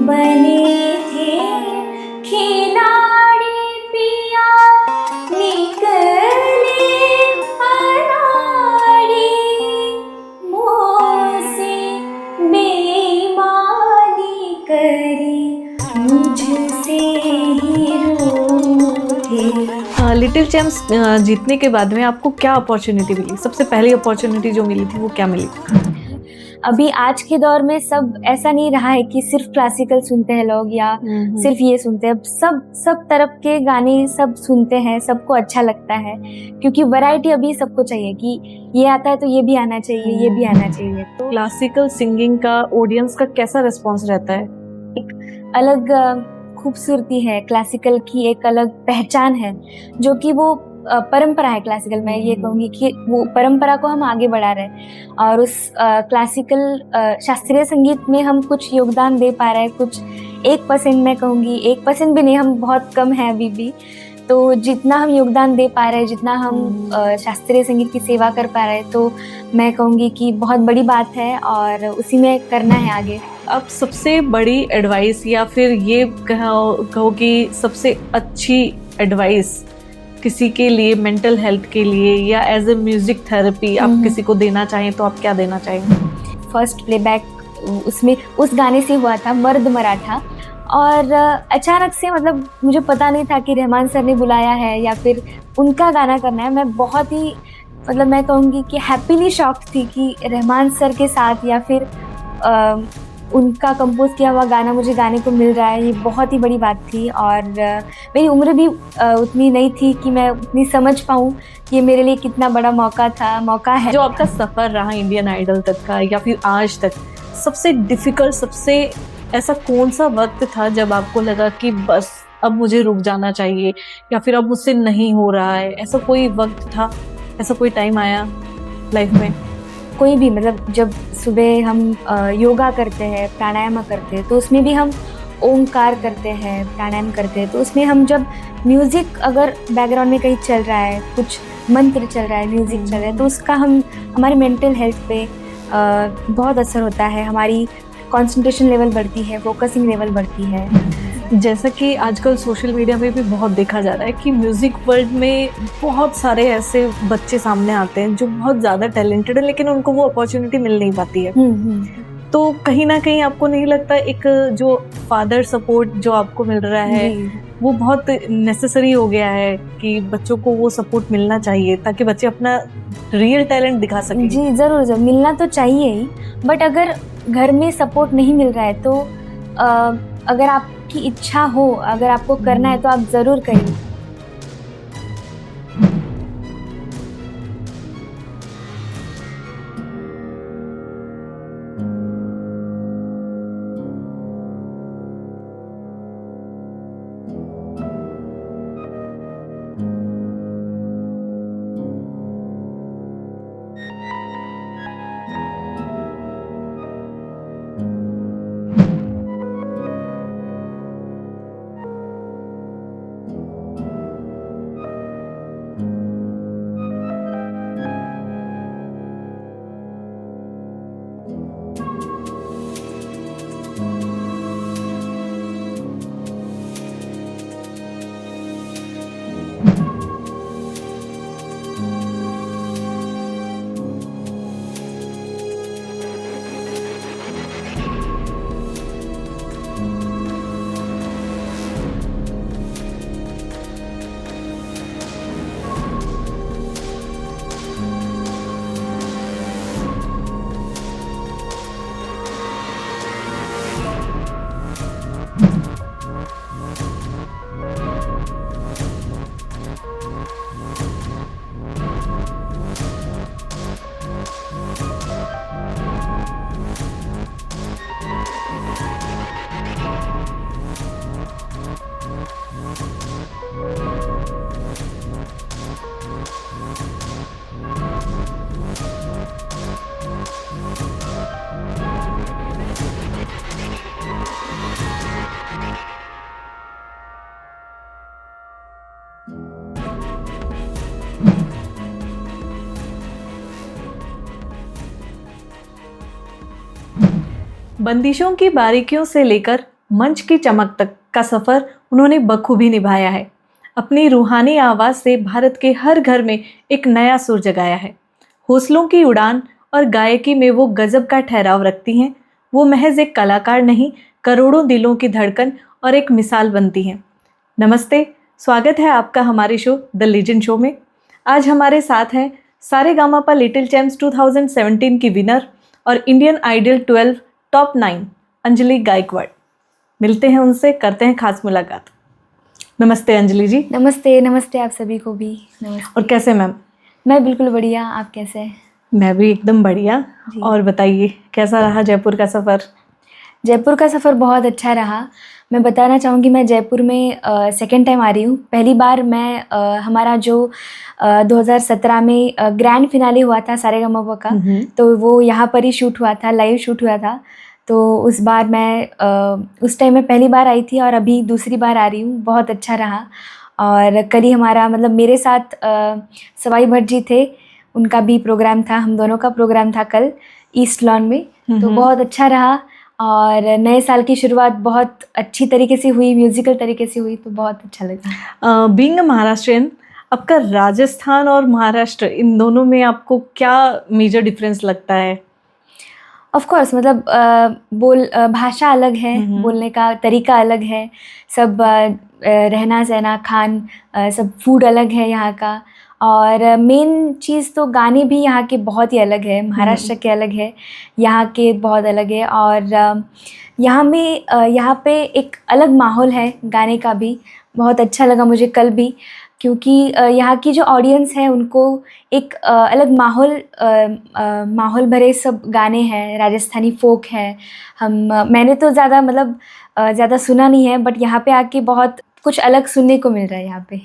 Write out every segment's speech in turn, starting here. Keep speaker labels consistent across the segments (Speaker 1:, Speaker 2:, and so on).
Speaker 1: बने थे खिलाड़ी पिया निकले अनाड़ी, मुझसे बेईमानी करी मुझसे ही रूठे।
Speaker 2: लिटिल चैम्प्स जीतने के बाद में आपको क्या अपॉर्चुनिटी मिली? सबसे पहली अपॉर्चुनिटी जो मिली थी वो क्या मिली?
Speaker 1: अभी आज के दौर में सब ऐसा नहीं रहा है कि सिर्फ क्लासिकल सुनते हैं लोग या सिर्फ ये सुनते हैं। सब तरफ के गाने सब सुनते हैं, सबको अच्छा लगता है क्योंकि वैरायटी अभी सबको चाहिए कि ये आता है तो ये भी आना चाहिए, ये भी आना चाहिए। तो
Speaker 2: क्लासिकल सिंगिंग का ऑडियंस का कैसा रिस्पॉन्स रहता है?
Speaker 1: एक अलग खूबसूरती है, क्लासिकल की एक अलग पहचान है जो कि वो परंपरा है। क्लासिकल मैं ये कहूँगी कि वो परंपरा को हम आगे बढ़ा रहे हैं और उस क्लासिकल शास्त्रीय संगीत में हम कुछ योगदान दे पा रहे हैं। कुछ 1% मैं कहूँगी, 1% भी नहीं, हम बहुत कम हैं अभी भी। तो जितना हम योगदान दे पा रहे हैं, जितना हम शास्त्रीय संगीत की सेवा कर पा रहे हैं, तो मैं कहूँगी कि बहुत बड़ी बात है और उसी में करना है आगे।
Speaker 2: अब सबसे बड़ी एडवाइस या फिर ये कहो कि सबसे अच्छी एडवाइस किसी के लिए मेंटल हेल्थ के लिए या एज ए म्यूजिक थेरेपी आप किसी को देना चाहें तो आप क्या देना चाहेंगे?
Speaker 1: फर्स्ट प्लेबैक उसमें उस गाने से हुआ था, मर्द मराठा, और अचानक से मतलब मुझे पता नहीं था कि रहमान सर ने बुलाया है या फिर उनका गाना करना है। मैं बहुत ही मतलब मैं कहूँगी कि हैप्पीली शॉक्ड थी कि रहमान सर के साथ या फिर उनका कंपोज किया हुआ गाना मुझे गाने को मिल रहा है। ये बहुत ही बड़ी बात थी और मेरी उम्र भी उतनी नहीं थी कि मैं उतनी समझ पाऊँ कि ये मेरे लिए कितना बड़ा मौका है।
Speaker 2: जो आपका सफ़र रहा इंडियन आइडल तक का या फिर आज तक, सबसे डिफ़िकल्ट, सबसे ऐसा कौन सा वक्त था जब आपको लगा कि बस अब मुझे रुक जाना चाहिए या फिर अब मुझसे नहीं हो रहा है? ऐसा कोई वक्त था, ऐसा कोई टाइम आया लाइफ में?
Speaker 1: कोई भी मतलब जब सुबह हम योगा करते हैं, प्राणायाम करते हैं, तो उसमें भी हम ओंकार करते हैं, प्राणायाम करते हैं। तो उसमें हम जब म्यूज़िक अगर बैकग्राउंड में कहीं चल रहा है, कुछ मंत्र चल रहा है, म्यूज़िक चल रहा है, तो उसका हमारी मेंटल हेल्थ पे बहुत असर होता है। हमारी कंसंट्रेशन लेवल बढ़ती है, फोकसिंग लेवल बढ़ती है।
Speaker 2: जैसा कि आजकल सोशल मीडिया में भी बहुत देखा जा रहा है कि म्यूज़िक वर्ल्ड में बहुत सारे ऐसे बच्चे सामने आते हैं जो बहुत ज़्यादा टैलेंटेड है लेकिन उनको वो अपॉर्चुनिटी मिल नहीं पाती है। तो कहीं ना कहीं आपको नहीं लगता एक जो फादर सपोर्ट जो आपको मिल रहा है वो बहुत नेसेसरी हो गया है कि बच्चों को वो सपोर्ट मिलना चाहिए ताकि बच्चे अपना रियल टैलेंट दिखा सकें?
Speaker 1: जी ज़रूर मिलना तो चाहिए ही, बट अगर घर में सपोर्ट नहीं मिल रहा है तो अगर आपकी इच्छा हो, अगर आपको करना है तो आप ज़रूर करिए।
Speaker 2: बंदिशों की बारीकियों से लेकर मंच की चमक तक का सफ़र उन्होंने बखूबी निभाया है। अपनी रूहानी आवाज़ से भारत के हर घर में एक नया सुर जगाया है। हौसलों की उड़ान और गायकी में वो गजब का ठहराव रखती हैं। वो महज एक कलाकार नहीं, करोड़ों दिलों की धड़कन और एक मिसाल बनती हैं। नमस्ते, स्वागत है आपका हमारे शो द लेजेंड शो में। आज हमारे साथ हैं सारेगामापा लिटिल चैम्प्स 2017 की विनर और Indian Idol 12 top 9 Anjali Gaikwad. मिलते हैं उनसे, करते हैं खास मुलाकात। नमस्ते अंजलि जी।
Speaker 1: नमस्ते। नमस्ते आप सभी को भी नमस्ते।
Speaker 2: और कैसे मैम?
Speaker 1: मैं बिल्कुल बढ़िया, आप कैसे हैं?
Speaker 2: मैं भी एकदम बढ़िया।
Speaker 1: जी।
Speaker 2: और बताइए, कैसा रहा जयपुर का सफ़र?
Speaker 1: जयपुर का सफ़र बहुत अच्छा रहा। मैं बताना चाहूँगी, मैं जयपुर में सेकेंड टाइम आ रही हूँ। पहली बार मैं हमारा जो 2017 में ग्रैंड फिनाले हुआ था सारेगामापा का, तो वो यहाँ पर ही शूट हुआ था, लाइव शूट हुआ था। तो उस बार मैं उस टाइम में पहली बार आई थी और अभी दूसरी बार आ रही हूँ। बहुत अच्छा रहा। और कल ही हमारा मतलब मेरे साथ सवाई भट्ट जी थे, उनका भी प्रोग्राम था, हम दोनों का प्रोग्राम था कल ईस्ट लॉन में। तो बहुत अच्छा रहा और नए साल की शुरुआत बहुत अच्छी तरीके से हुई, म्यूजिकल तरीके से हुई, तो बहुत अच्छा लगा।
Speaker 2: बीइंग अ महाराष्ट्रियन, आपका राजस्थान और महाराष्ट्र इन दोनों में आपको क्या मेजर डिफरेंस लगता है?
Speaker 1: ऑफ कोर्स मतलब भाषा अलग है, बोलने का तरीका अलग है, सब रहना सहना खान सब फूड अलग है यहाँ का। और मेन चीज़ तो गाने भी यहाँ के बहुत ही अलग है, महाराष्ट्र के अलग है, यहाँ के बहुत अलग है। और यहाँ पे एक अलग माहौल है गाने का भी। बहुत अच्छा लगा मुझे कल भी, क्योंकि यहाँ की जो ऑडियंस है उनको एक अलग माहौल भरे सब गाने हैं, राजस्थानी फोक है। मैंने तो ज़्यादा मतलब ज़्यादा सुना नहीं है, बट यहाँ पे आके बहुत कुछ अलग सुनने को मिल रहा है यहाँ पे।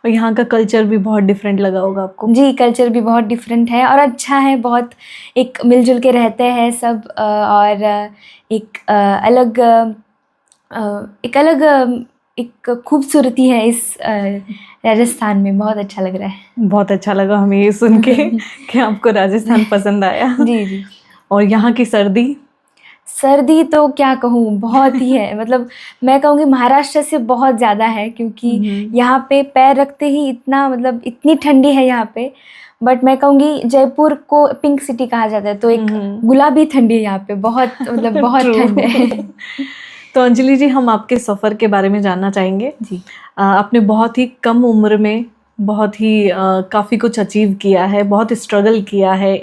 Speaker 2: और यहाँ का कल्चर भी बहुत डिफरेंट लगा होगा आपको? जी,
Speaker 1: कल्चर भी बहुत डिफरेंट है और अच्छा है, बहुत एक मिलजुल के रहते हैं सब। और एक खूबसूरती है इस राजस्थान में। बहुत अच्छा लग रहा है।
Speaker 2: बहुत अच्छा लगा हमें ये सुन के कि आपको राजस्थान पसंद आया।
Speaker 1: जी।
Speaker 2: और यहाँ की सर्दी
Speaker 1: तो क्या कहूँ, बहुत ही है। मतलब मैं कहूँगी महाराष्ट्र से बहुत ज़्यादा है, क्योंकि यहाँ पे पैर रखते ही इतनी ठंडी है यहाँ पे। बट मैं कहूँगी जयपुर को पिंक सिटी कहा जाता है, तो एक गुलाबी ठंडी है यहाँ पे, बहुत बहुत ठंड है।
Speaker 2: तो अंजलि जी, हम आपके सफ़र के बारे में जानना चाहेंगे।
Speaker 1: जी।
Speaker 2: आपने बहुत ही कम उम्र में बहुत ही काफ़ी कुछ अचीव किया है, बहुत स्ट्रगल किया है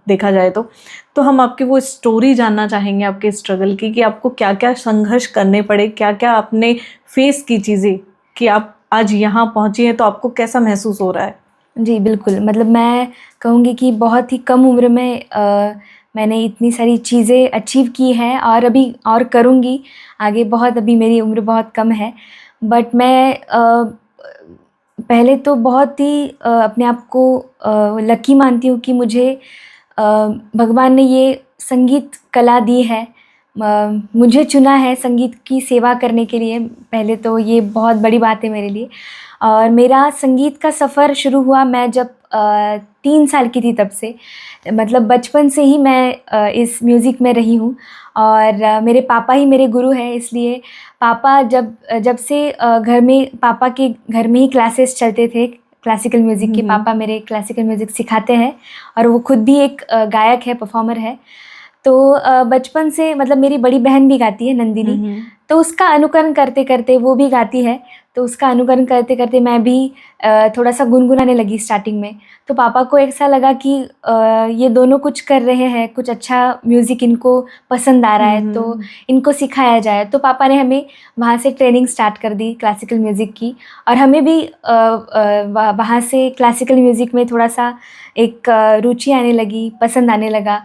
Speaker 2: देखा जाए तो हम आपकी वो स्टोरी जानना चाहेंगे, आपके स्ट्रगल की, कि आपको क्या क्या संघर्ष करने पड़े, क्या क्या आपने फेस की चीज़ें कि आप आज यहाँ पहुँची हैं। तो आपको कैसा महसूस हो रहा है?
Speaker 1: जी बिल्कुल, मतलब मैं कहूँगी कि बहुत ही कम उम्र में मैंने इतनी सारी चीज़ें अचीव की हैं और अभी और करूँगी आगे। बहुत अभी मेरी उम्र बहुत कम है, बट मैं पहले तो बहुत ही अपने आप को लकी मानती हूँ कि मुझे भगवान ने ये संगीत कला दी है, मुझे चुना है संगीत की सेवा करने के लिए। पहले तो ये बहुत बड़ी बात है मेरे लिए। और मेरा संगीत का सफ़र शुरू हुआ मैं जब 3 साल की थी, तब से मतलब बचपन से ही मैं इस म्यूज़िक में रही हूँ। और मेरे पापा ही मेरे गुरु हैं, इसलिए पापा जब से पापा के घर में ही क्लासेस चलते थे क्लासिकल म्यूज़िक के। पापा मेरे क्लासिकल म्यूज़िक सिखाते हैं और वो खुद भी एक गायक है, परफॉर्मर है। तो बचपन से मतलब मेरी बड़ी बहन भी गाती है, नंदिनी, तो उसका अनुकरण करते करते, वो भी गाती है, तो उसका अनुकरण करते करते मैं भी थोड़ा सा गुनगुनाने लगी स्टार्टिंग में। तो पापा को ऐसा लगा कि ये दोनों कुछ कर रहे हैं, कुछ अच्छा म्यूज़िक इनको पसंद आ रहा है, तो इनको सिखाया जाए। तो पापा ने हमें वहाँ से ट्रेनिंग स्टार्ट कर दी क्लासिकल म्यूज़िक की, और हमें भी वहाँ से क्लासिकल म्यूज़िक में थोड़ा सा एक रुचि आने लगी, पसंद आने लगा।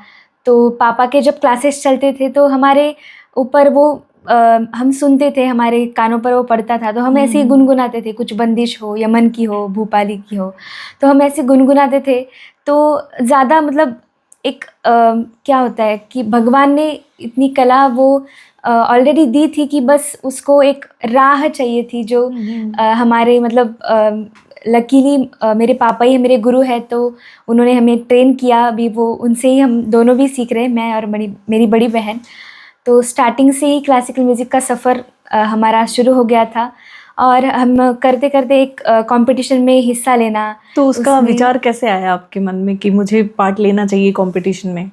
Speaker 1: तो पापा के जब क्लासेस चलते थे तो हमारे ऊपर वो हम सुनते थे, हमारे कानों पर वो पड़ता था, तो हम ऐसे ही गुनगुनाते थे, कुछ बंदिश हो, यमन की हो, भूपाली की हो, तो हम ऐसे गुनगुनाते थे। तो ज़्यादा मतलब एक क्या होता है कि भगवान ने इतनी कला वो ऑलरेडी दी थी कि बस उसको एक राह चाहिए थी, जो हमारे मतलब लकीली मेरे पापा ही मेरे गुरु हैं, तो उन्होंने हमें ट्रेन किया। अभी वो उनसे ही हम दोनों भी सीख रहे हैं, मैं और मेरी बड़ी बहन। तो स्टार्टिंग से ही क्लासिकल म्यूज़िक का सफ़र हमारा शुरू हो गया था और हम करते करते एक कंपटीशन में हिस्सा लेना।
Speaker 2: तो उसका विचार कैसे आया आपके मन में कि मुझे पार्ट लेना चाहिए कंपटीशन में?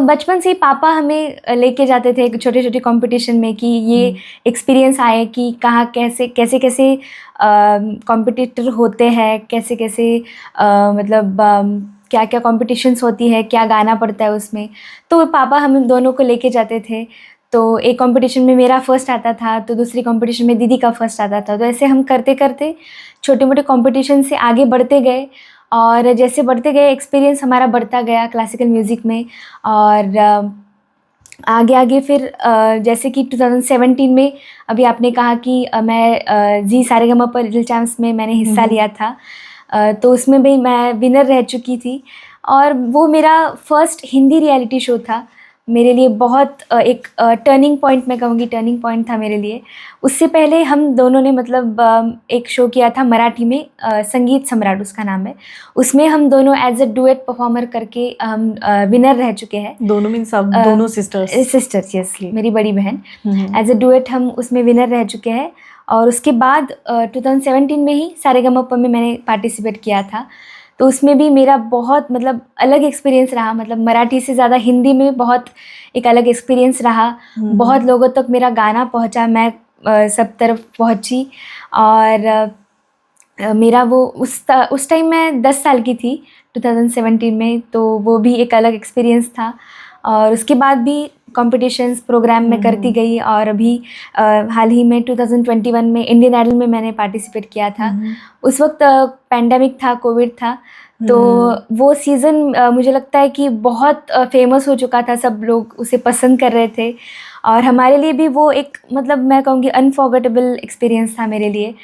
Speaker 1: बचपन से ही पापा हमें लेके जाते थे छोटे छोटे कंपटीशन में कि ये एक्सपीरियंस आए कि कहाँ कैसे कैसे कैसे कॉम्पिटिटर होते हैं, कैसे कैसे मतलब क्या क्या कॉम्पिटिशन्स होती है, क्या गाना पड़ता है उसमें। तो पापा हम दोनों को लेके जाते थे। तो एक कंपटीशन में मेरा फर्स्ट आता था, तो दूसरी कंपटीशन में दीदी का फर्स्ट आता था। तो ऐसे हम करते करते छोटे मोटे कंपटीशन से आगे बढ़ते गए और जैसे बढ़ते गए एक्सपीरियंस हमारा बढ़ता गया क्लासिकल म्यूज़िक में। और आगे आगे फिर जैसे कि 2017 में अभी आपने कहा कि मैं जी सारेगामापा लिटिल चैम्प्स में मैंने हिस्सा लिया था। तो उसमें भी मैं विनर रह चुकी थी और वो मेरा फर्स्ट हिंदी रियलिटी शो था। मेरे लिए बहुत एक टर्निंग पॉइंट, मैं कहूँगी टर्निंग पॉइंट था मेरे लिए। उससे पहले हम दोनों ने मतलब एक शो किया था मराठी में, संगीत सम्राट उसका नाम है। उसमें हम दोनों एज अ डुएट परफॉर्मर करके हम विनर रह चुके हैं।
Speaker 2: दोनों मीन्स आप दोनों
Speaker 1: सिस्टर्स, यस, मेरी बड़ी बहन। एज अ डुएट हम उसमें विनर रह चुके हैं। और उसके बाद 2017 में ही सारेगामापा में मैंने पार्टिसिपेट किया था। तो उसमें भी मेरा बहुत मतलब अलग एक्सपीरियंस रहा। मतलब मराठी से ज़्यादा हिंदी में बहुत एक अलग एक्सपीरियंस रहा। बहुत लोगों तक मेरा गाना पहुंचा, मैं सब तरफ पहुंची। और मेरा वो उस टाइम मैं 10 साल की थी 2017 में, तो वो भी एक अलग एक्सपीरियंस था। और उसके बाद भी कॉम्पिटिशन्स प्रोग्राम में करती गई। और अभी हाल ही में 2021 में इंडियन आइडल में मैंने पार्टिसिपेट किया था। उस वक्त पैंडेमिक था, कोविड था। तो वो सीज़न मुझे लगता है कि बहुत फेमस हो चुका था, सब लोग उसे पसंद कर रहे थे। और हमारे लिए भी वो एक मतलब मैं कहूँगी अनफॉरगेटेबल एक्सपीरियंस था मेरे लिए।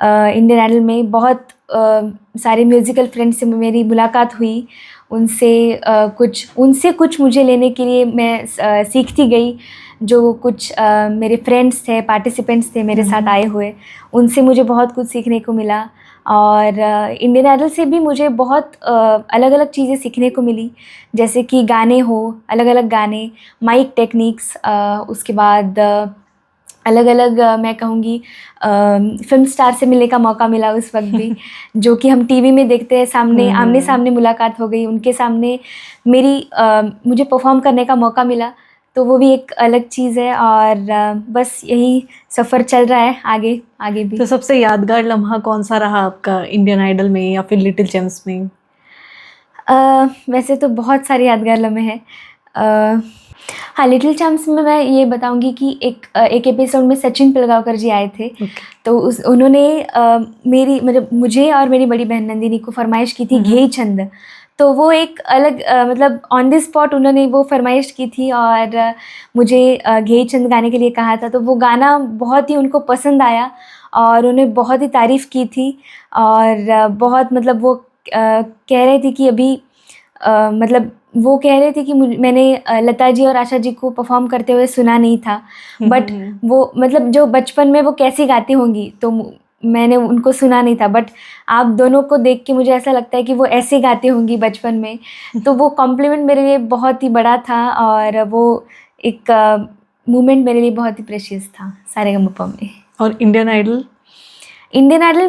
Speaker 1: इंडियन आइडल में बहुत सारे म्यूज़िकल फ्रेंड्स से मेरी मुलाकात हुई। उनसे कुछ मुझे लेने के लिए मैं सीखती गई। जो कुछ मेरे फ्रेंड्स थे, पार्टिसिपेंट्स थे मेरे साथ आए हुए, उनसे मुझे बहुत कुछ सीखने को मिला। और इंडियन आइडल से भी मुझे बहुत अलग अलग चीज़ें सीखने को मिली, जैसे कि गाने हो, अलग अलग गाने, माइक टेक्निक्स, उसके बाद अलग अलग मैं कहूँगी फिल्म स्टार से मिलने का मौका मिला उस वक्त भी। जो कि हम टीवी में देखते हैं, सामने आमने सामने मुलाकात हो गई, उनके सामने मुझे परफॉर्म करने का मौका मिला। तो वो भी एक अलग चीज़ है। और बस यही सफ़र चल रहा है आगे आगे भी।
Speaker 2: तो सबसे यादगार लम्हा कौन सा रहा आपका इंडियन आइडल में या फिर लिटिल चैम्प्स में?
Speaker 1: वैसे तो बहुत सारे यादगार लम्हे हैं। हाँ, लिटिल चैम्प्स में मैं ये बताऊंगी कि एक एपिसोड में सचिन पिलगांवकर जी आए थे। तो उन्होंने मेरी मतलब मुझे और मेरी बड़ी बहन नंदिनी को फरमाइश की थी घेई छंद। तो वो एक अलग मतलब ऑन द स्पॉट उन्होंने वो फरमाइश की थी और मुझे घेई छंद गाने के लिए कहा था। तो वो गाना बहुत ही उनको पसंद आया और उन्हें बहुत ही तारीफ़ की थी। और बहुत मतलब वो कह रहे थे कि अभी मतलब वो कह रहे थे कि मैंने लता जी और आशा जी को परफॉर्म करते हुए सुना नहीं था। बट वो मतलब जो बचपन में वो कैसी गाती होंगी तो मैंने उनको सुना नहीं था। बट आप दोनों को देख के मुझे ऐसा लगता है कि वो ऐसे गाती होंगी बचपन में। तो वो कॉम्प्लीमेंट मेरे लिए बहुत ही बड़ा था और वो एक मोमेंट मेरे लिए बहुत ही प्रेशियस था सारेगामापा में।
Speaker 2: और इंडियन आइडल?
Speaker 1: इंडियन आइडल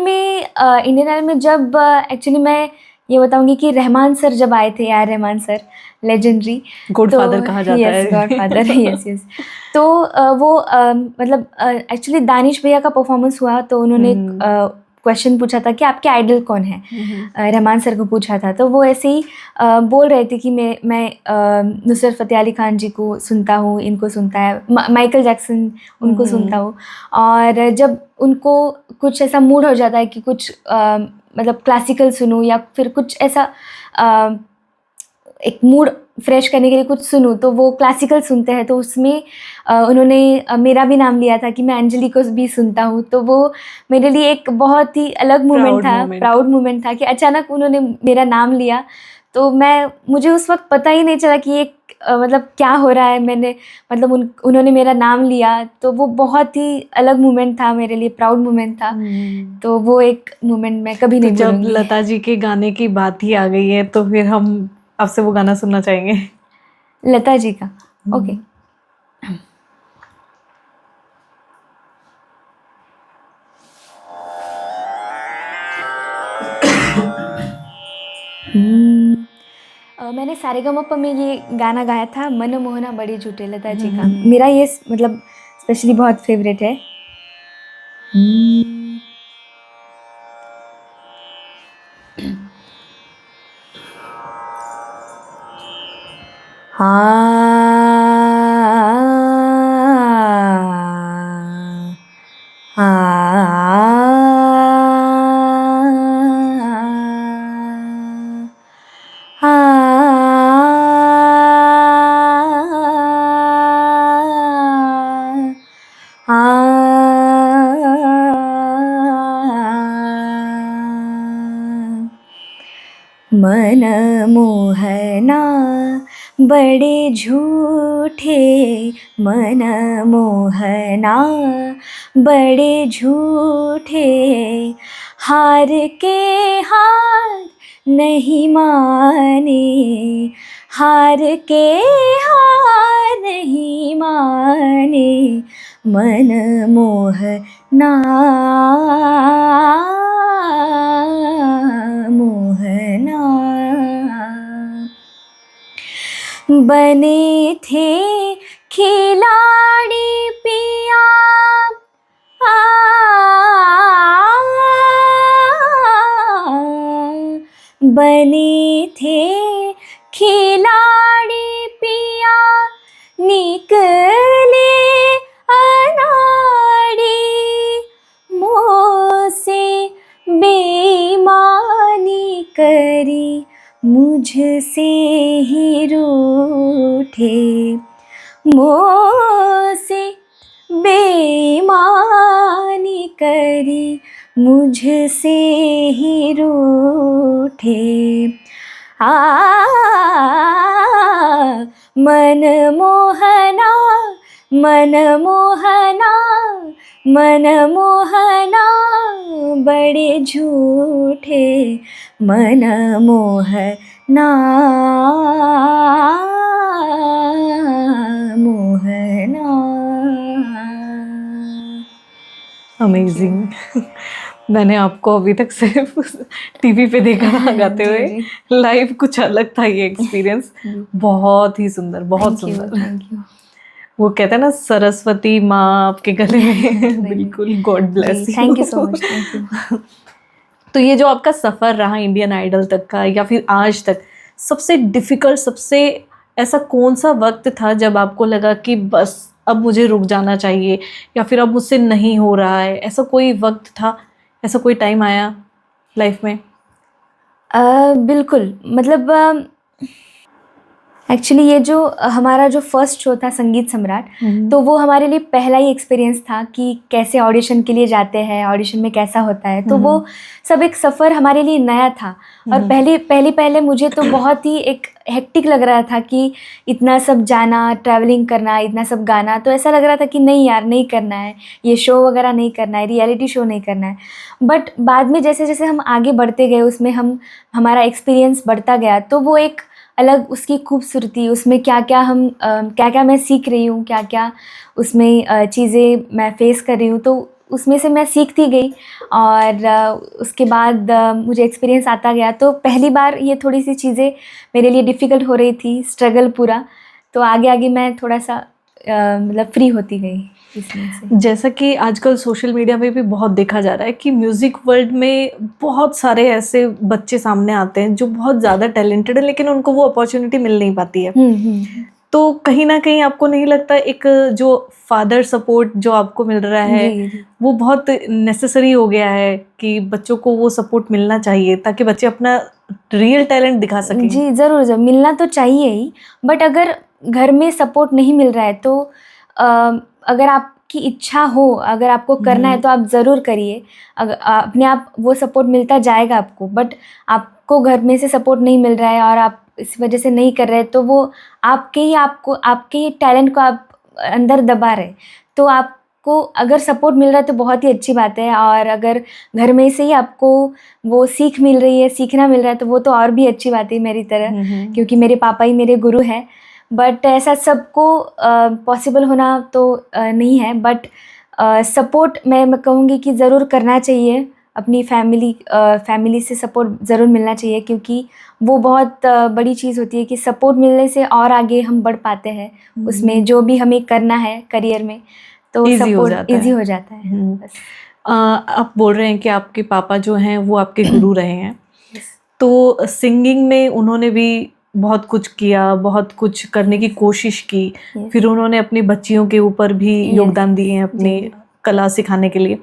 Speaker 1: में जब एक्चुअली मैं ये बताऊंगी कि रहमान सर जब आए थे, यार रहमान सर लेजेंडरी,
Speaker 2: गॉडफादर कहा जाता है।
Speaker 1: Yes, godfather, yes. तो वो मतलब एक्चुअली दानिश भैया का परफॉर्मेंस हुआ। तो उन्होंने क्वेश्चन पूछा था कि आपके आइडल कौन है, रहमान सर को पूछा था। तो वो ऐसे ही बोल रहे थे कि मैं नुसरत फ़तेह अली खान जी को सुनता हूँ, इनको सुनता है, माइकल जैक्सन उनको सुनता हूँ। और जब उनको कुछ ऐसा मूड हो जाता है कि कुछ मतलब क्लासिकल सुनूं या फिर कुछ ऐसा एक मूड फ्रेश करने के लिए कुछ सुनूं, तो वो क्लासिकल सुनते हैं। तो उसमें उन्होंने मेरा भी नाम लिया था कि मैं अंजलि को भी सुनता हूँ। तो वो मेरे लिए एक बहुत ही अलग मोमेंट था, प्राउड मोमेंट था कि अचानक उन्होंने मेरा नाम लिया। तो मुझे उस वक्त पता ही नहीं चला कि ये मतलब क्या हो रहा है। मैंने मतलब उन्होंने मेरा नाम लिया, तो वो बहुत ही अलग मोमेंट था मेरे लिए, प्राउड मोमेंट था। तो वो एक मोमेंट मैं कभी नहीं भूलूंगी।
Speaker 2: जब लता जी के गाने की बात ही आ गई है तो फिर हम आपसे वो गाना सुनना चाहेंगे।
Speaker 1: लता जी का, ओके। मैंने सारेगामापा में ये गाना गाया था, मन मोहना बड़े झूठे, लता जी का। मेरा ये मतलब स्पेशली बहुत फेवरेट है। मन मोहना बड़े झूठे, मन मोहना बड़े झूठे, हार के हार नहीं माने, हार के हार नहीं माने, मन मोहना मोहना। बने थे खिलाड़ी पिया, बने थे खिलाड़ी पिया, निकले अनाड़ी, मुँह से बेईमानी करी, मुझसे ही रूठे, मुँह से बेईमानी करी, मुझसे ही रूठे। मन मोहना, मन मोहना, मन मोहना बड़े झूठे, मन मोहना मोहना।
Speaker 2: अमेजिंग। मैंने आपको अभी तक सिर्फ टीवी पे देखा गाते हुए, लाइव कुछ अलग था ये एक्सपीरियंस। बहुत ही सुंदर, बहुत सुंदर।
Speaker 1: Thank you.
Speaker 2: वो कहते हैं ना, सरस्वती माँ आपके गले में। बिल्कुल, God bless you.
Speaker 1: Thank you so much, thank you.
Speaker 2: तो ये जो आपका सफ़र रहा इंडियन आइडल तक का, या फिर आज तक, सबसे डिफ़िकल्ट, सबसे ऐसा कौन सा वक्त था जब आपको लगा कि बस अब मुझे रुक जाना चाहिए, या फिर अब मुझसे नहीं हो रहा है? ऐसा कोई वक्त था, ऐसा कोई टाइम आया लाइफ में?
Speaker 1: बिल्कुल, मतलब एक्चुअली ये जो हमारा जो फर्स्ट शो था संगीत सम्राट, तो वो हमारे लिए पहला ही एक्सपीरियंस था कि कैसे ऑडिशन के लिए जाते हैं, ऑडिशन में कैसा होता है। तो वो सब एक सफ़र हमारे लिए नया था। और पहले मुझे तो बहुत ही एक हेक्टिक लग रहा था कि इतना सब जाना, ट्रैवलिंग करना, इतना सब गाना, तो ऐसा लग रहा था कि नहीं यार, नहीं करना है, ये शो वगैरह नहीं करना है, रियलिटी शो नहीं करना है। बट बाद में जैसे जैसे हम आगे बढ़ते गए, उसमें हमारा एक्सपीरियंस बढ़ता गया, तो वो एक अलग उसकी खूबसूरती, उसमें क्या क्या मैं सीख रही हूँ, क्या क्या उसमें चीज़ें मैं फेस कर रही हूँ, तो उसमें से मैं सीखती गई। और उसके बाद मुझे एक्सपीरियंस आता गया। तो पहली बार ये थोड़ी सी चीज़ें मेरे लिए डिफ़िकल्ट हो रही थी, स्ट्रगल पूरा। तो आगे आगे मैं थोड़ा सा मतलब फ्री होती गई इसमें से।
Speaker 2: जैसा कि आजकल सोशल मीडिया में भी बहुत देखा जा रहा है कि म्यूज़िक वर्ल्ड में बहुत सारे ऐसे बच्चे सामने आते हैं जो बहुत ज़्यादा टैलेंटेड है, लेकिन उनको वो अपॉर्चुनिटी मिल नहीं पाती है। तो कहीं ना कहीं आपको नहीं लगता एक जो फादर सपोर्ट जो आपको मिल रहा है,
Speaker 1: जी।
Speaker 2: वो बहुत नेसेसरी हो गया है कि बच्चों को वो सपोर्ट मिलना चाहिए ताकि बच्चे अपना रियल टैलेंट दिखा सकें?
Speaker 1: जी, ज़रूर मिलना तो चाहिए ही। बट अगर घर में सपोर्ट नहीं मिल रहा है तो अगर आपकी इच्छा हो, अगर आपको करना है तो आप ज़रूर करिए। अपने आप वो सपोर्ट मिलता जाएगा आपको। बट आपको घर में से सपोर्ट नहीं मिल रहा है और आप इस वजह से नहीं कर रहे, तो वो आपके ही टैलेंट को आप अंदर दबा रहे। तो आपको अगर सपोर्ट मिल रहा है तो बहुत ही अच्छी बात है। और अगर घर में से ही आपको वो सीख मिल रही है, सीखना मिल रहा है, तो वो तो और भी अच्छी बात है मेरी तरह, क्योंकि मेरे पापा ही मेरे गुरु हैं। बट ऐसा सबको पॉसिबल होना तो नहीं है। बट सपोर्ट मैं कहूँगी कि ज़रूर करना चाहिए अपनी फैमिली से सपोर्ट ज़रूर मिलना चाहिए, क्योंकि वो बहुत बड़ी चीज़ होती है कि सपोर्ट मिलने से और आगे हम बढ़ पाते हैं उसमें, जो भी हमें करना है करियर में, तो
Speaker 2: ईजी हो
Speaker 1: सपोर्ट
Speaker 2: जाता
Speaker 1: ईजी
Speaker 2: है।
Speaker 1: हो जाता है बस।
Speaker 2: आप बोल रहे हैं कि आपके पापा जो हैं वो आपके गुरु रहे हैं,
Speaker 1: Yes.
Speaker 2: तो सिंगिंग में उन्होंने भी बहुत कुछ किया, बहुत कुछ करने की कोशिश की,
Speaker 1: Yes.
Speaker 2: फिर उन्होंने अपनी बच्चियों के ऊपर भी
Speaker 1: Yes.
Speaker 2: योगदान दिए हैं अपनी
Speaker 1: जी।
Speaker 2: कला सिखाने के लिए।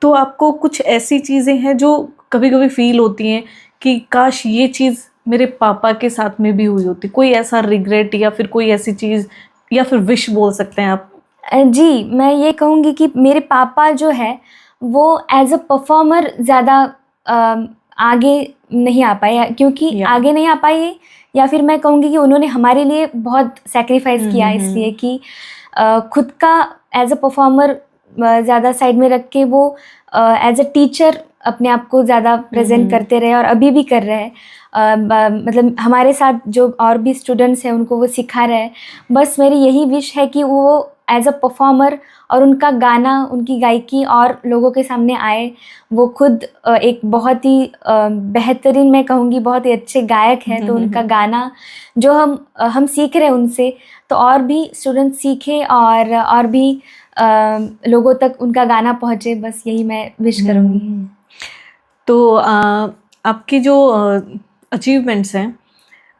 Speaker 2: तो आपको कुछ ऐसी चीज़ें हैं जो कभी कभी फील होती हैं कि काश ये चीज़ मेरे पापा के साथ में भी हुई होती, कोई ऐसा रिग्रेट या फिर कोई ऐसी चीज़ या फिर विश बोल सकते हैं आप?
Speaker 1: जी, मैं ये कहूँगी कि मेरे पापा जो है वो एज़ अ परफ़ॉर्मर ज़्यादा आगे नहीं आ पाए, क्योंकि
Speaker 2: या
Speaker 1: आगे नहीं आ पाए, या फिर मैं कहूँगी कि उन्होंने हमारे लिए बहुत सैक्रिफ़ाइस किया, इसलिए कि खुद का एज़ अ परफ़ॉर्मर ज़्यादा साइड में रख के वो एज़ अ टीचर अपने आप को ज़्यादा प्रेज़ेंट करते रहे, और अभी भी कर रहे हैं। मतलब हमारे साथ जो और भी स्टूडेंट्स हैं उनको वो सिखा रहे हैं। बस मेरी यही विश है कि वो एज़ अ परफ़ॉर्मर और उनका गाना, उनकी गायकी और लोगों के सामने आए। वो खुद एक बहुत ही बेहतरीन, मैं कहूँगी बहुत ही अच्छे गायक हैं, तो उनका गाना जो हम सीख रहे हैं उनसे, तो और भी स्टूडेंट सीखें और भी लोगों तक उनका गाना पहुँचे, बस यही मैं विश करूँगी।
Speaker 2: तो आपकी जो अचीवमेंट्स हैं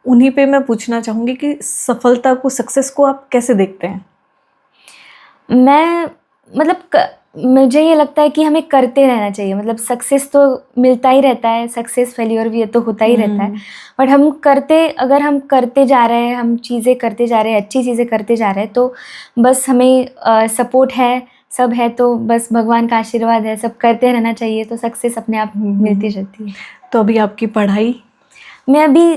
Speaker 2: उन्हीं पे मैं पूछना चाहूँगी कि सफलता को, सक्सेस को आप कैसे देखते हैं?
Speaker 1: मैं मतलब मुझे ये लगता है कि हमें करते रहना चाहिए। मतलब सक्सेस तो मिलता ही रहता है, सक्सेस फेल्योर भी ये तो होता ही रहता है, बट अगर हम करते जा रहे हैं, हम चीज़ें करते जा रहे हैं, अच्छी चीज़ें करते जा रहे हैं, तो बस हमें सपोर्ट है, सब है, तो बस भगवान का आशीर्वाद है, सब करते रहना चाहिए, तो सक्सेस अपने आप मिलती रहती है।
Speaker 2: तो अभी आपकी पढ़ाई?
Speaker 1: मैं अभी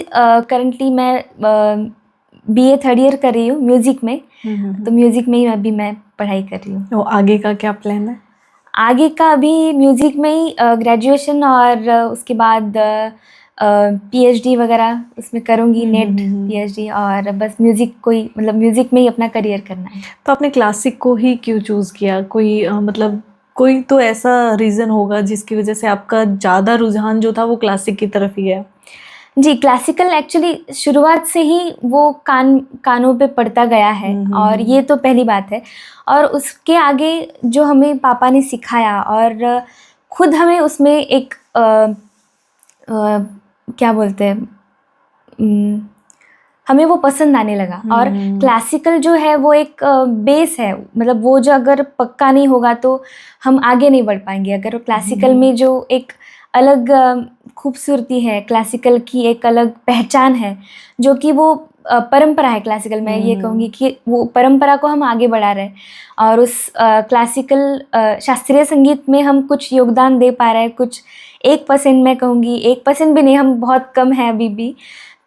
Speaker 1: करंटली मैं BA थर्ड ईयर कर रही हूँ म्यूज़िक में, तो म्यूज़िक में ही अभी मैं पढ़ाई कर रही हूँ।
Speaker 2: तो आगे का क्या प्लान है?
Speaker 1: आगे का अभी म्यूज़िक में ही ग्रेजुएशन, और उसके बाद PhD वगैरह उसमें करूँगी, नेट PhD, और बस म्यूज़िक को ही, मतलब म्यूज़िक में ही अपना करियर करना है।
Speaker 2: तो आपने क्लासिक को ही क्यों चूज़ किया? कोई मतलब कोई तो ऐसा रीज़न होगा जिसकी वजह से आपका ज़्यादा रुझान जो था वो क्लासिक की तरफ ही है।
Speaker 1: जी, क्लासिकल एक्चुअली शुरुआत से ही वो कानों पे पड़ता गया है, और ये तो पहली बात है। और उसके आगे जो हमें पापा ने सिखाया, और खुद हमें उसमें एक क्या बोलते हैं, हमें वो पसंद आने लगा। और क्लासिकल जो है वो एक बेस है, मतलब वो जो अगर पक्का नहीं होगा तो हम आगे नहीं बढ़ पाएंगे। अगर क्लासिकल में जो एक अलग खूबसूरती है, क्लासिकल की एक अलग पहचान है, जो कि वो परंपरा है क्लासिकल, मैं ये कहूँगी कि वो परंपरा को हम आगे बढ़ा रहे हैं, और उस क्लासिकल शास्त्रीय संगीत में हम कुछ योगदान दे पा रहे हैं, कुछ 1% मैं कहूँगी, 1% भी नहीं, हम बहुत कम हैं अभी भी।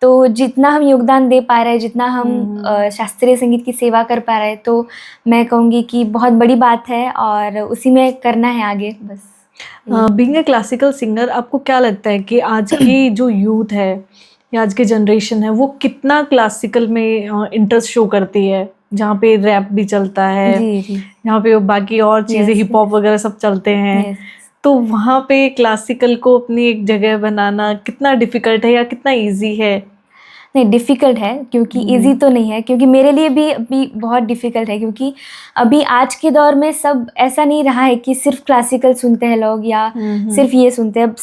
Speaker 1: तो जितना हम योगदान दे पा रहे हैं, जितना हम शास्त्रीय संगीत की सेवा कर पा रहे हैं, तो मैं कहूँगी कि बहुत बड़ी बात है, और उसी में करना है आगे बस।
Speaker 2: बीइंग ए क्लासिकल सिंगर, आपको क्या लगता है कि आज की जो यूथ है या आज की जनरेशन है वो कितना क्लासिकल में इंटरेस्ट शो करती है, जहाँ पे रैप भी चलता है, जहाँ पे बाकी और चीज़ें हिप हॉप वगैरह सब चलते हैं, तो वहाँ पे क्लासिकल को अपनी एक जगह बनाना कितना डिफ़िकल्ट है या कितना इजी है?
Speaker 1: नहीं, डिफ़िकल्ट है, क्योंकि इजी तो नहीं है, क्योंकि मेरे लिए भी अभी बहुत डिफ़िकल्ट है, क्योंकि अभी आज के दौर में सब ऐसा नहीं रहा है कि सिर्फ क्लासिकल सुनते हैं लोग, या सिर्फ ये सुनते हैं। अब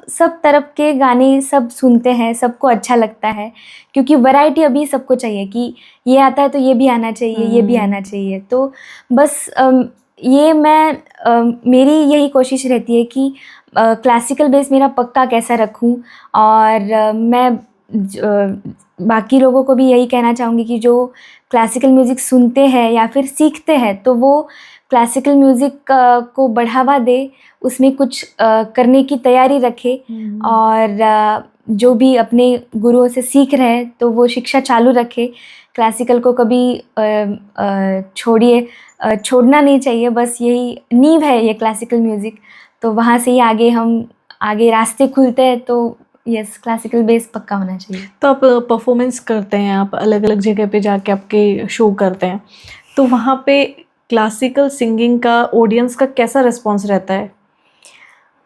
Speaker 1: सब तरफ के गाने सब सुनते हैं, सबको अच्छा लगता है, क्योंकि वैरायटी अभी सबको चाहिए कि ये आता है तो ये भी आना चाहिए, ये भी आना चाहिए। तो बस ये मेरी यही कोशिश रहती है कि क्लासिकल बेस मेरा पक्का कैसा रखूं, और मैं बाकी लोगों को भी यही कहना चाहूँगी कि जो क्लासिकल म्यूज़िक सुनते हैं या फिर सीखते हैं, तो वो क्लासिकल म्यूज़िक को बढ़ावा दे, उसमें कुछ करने की तैयारी रखे, और जो भी अपने गुरुओं से सीख रहे हैं तो वो शिक्षा चालू रखे। क्लासिकल को कभी छोड़ना नहीं चाहिए, बस यही नींव है ये क्लासिकल म्यूज़िक, तो वहाँ से ही आगे रास्ते खुलते हैं। तो यस, क्लासिकल बेस पक्का होना चाहिए।
Speaker 2: तो आप परफॉर्मेंस करते हैं, आप अलग अलग जगह पे जाके आपके शो करते हैं, तो वहाँ पे क्लासिकल सिंगिंग का ऑडियंस का कैसा रिस्पॉन्स रहता है?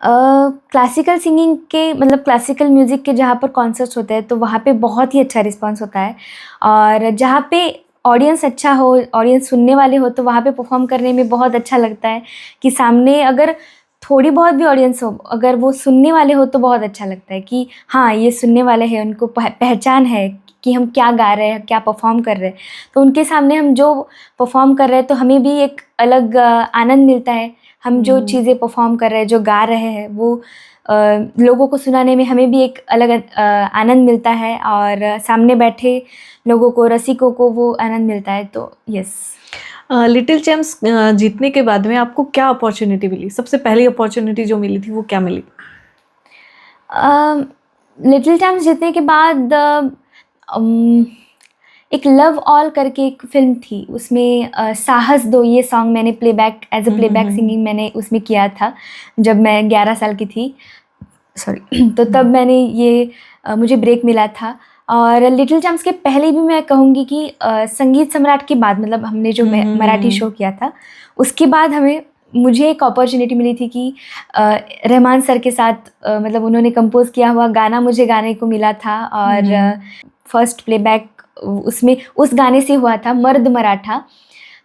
Speaker 1: क्लासिकल सिंगिंग के मतलब क्लासिकल म्यूज़िक के जहाँ पर कॉन्सर्ट्स होते हैं तो वहाँ पे बहुत ही अच्छा रिस्पॉन्स होता है, और जहाँ पे ऑडियंस अच्छा हो, ऑडियंस सुनने वाले हो, तो वहाँ पे परफॉर्म करने में बहुत अच्छा लगता है कि सामने अगर थोड़ी बहुत भी ऑडियंस हो, अगर वो सुनने वाले हो तो बहुत अच्छा लगता है कि हाँ, ये सुनने वाले हैं, उनको पहचान है कि हम क्या गा रहे हैं, क्या परफॉर्म कर रहे हैं। तो उनके सामने हम जो परफॉर्म कर रहे हैं तो हमें भी एक अलग आनंद मिलता है। हम जो चीज़ें परफॉर्म कर रहे हैं, जो गा रहे हैं, वो लोगों को सुनाने में हमें भी एक अलग आनंद मिलता है, और सामने बैठे लोगों को, रसिकों को वो आनंद मिलता है। तो यस।
Speaker 2: लिटिल चैम्प्स जीतने के बाद में आपको क्या अपॉर्चुनिटी मिली? सबसे पहली अपॉर्चुनिटी जो मिली थी वो क्या मिली?
Speaker 1: लिटिल चैम्प्स जीतने के बाद एक लव ऑल करके एक फिल्म थी, उसमें साहस दो ये सॉन्ग मैंने playback as a playback singing मैंने उसमें किया था जब मैं 11 साल की थी, सॉरी। तो तब मैंने ये मुझे ब्रेक मिला था। और लिटिल चैम्प्स के पहले भी मैं कहूँगी कि संगीत सम्राट के बाद, मतलब हमने जो मराठी शो किया था उसके बाद मुझे एक अपॉर्चुनिटी मिली थी कि रहमान सर के साथ मतलब उन्होंने कंपोज किया हुआ गाना मुझे गाने को मिला था, और फर्स्ट प्लेबैक उसमें उस गाने से हुआ था, मर्द मराठा।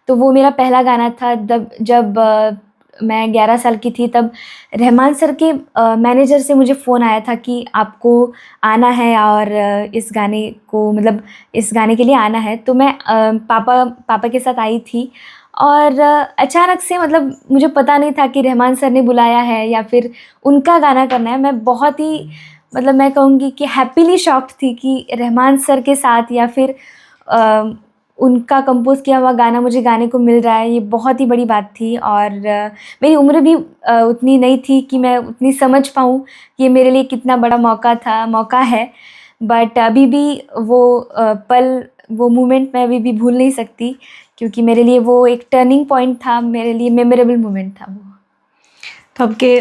Speaker 1: तो वो मेरा पहला गाना था। जब मैं 11 साल की थी तब रहमान सर के मैनेजर से मुझे फ़ोन आया था कि आपको आना है और इस गाने को, मतलब इस गाने के लिए आना है। तो मैं पापा के साथ आई थी, और अचानक से, मतलब मुझे पता नहीं था कि रहमान सर ने बुलाया है या फिर उनका गाना करना है। मैं बहुत ही, मतलब मैं कहूँगी कि हैप्पीली शॉक्ड थी कि रहमान सर के साथ या फिर उनका कंपोज़ किया हुआ गाना मुझे गाने को मिल रहा है, ये बहुत ही बड़ी बात थी। और मेरी उम्र भी उतनी नहीं थी कि मैं उतनी समझ पाऊँ कि ये मेरे लिए कितना बड़ा मौका है। बट अभी भी वो पल, वो मोमेंट मैं अभी भी भूल नहीं सकती, क्योंकि मेरे लिए वो एक टर्निंग पॉइंट था, मेरे लिए मेमोरेबल मोमेंट था वो।
Speaker 2: तो आपके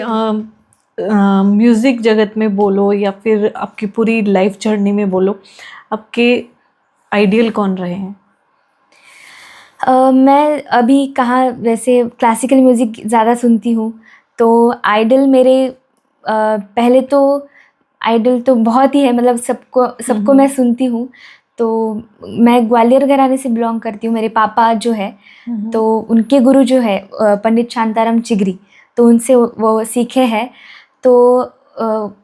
Speaker 2: म्यूज़िक जगत में बोलो या फिर आपकी पूरी लाइफ जर्नी में बोलो, आपके आइडियल कौन रहे हैं?
Speaker 1: मैं अभी कहाँ, वैसे क्लासिकल म्यूज़िक ज़्यादा सुनती हूँ, तो आइडल मेरे पहले तो आइडल तो बहुत ही है, मतलब सबको मैं सुनती हूँ। तो मैं ग्वालियर घराने से बिलोंग करती हूँ। मेरे पापा जो है, तो उनके गुरु जो है पंडित शांताराम चिगरी, तो उनसे वो सीखे हैं। तो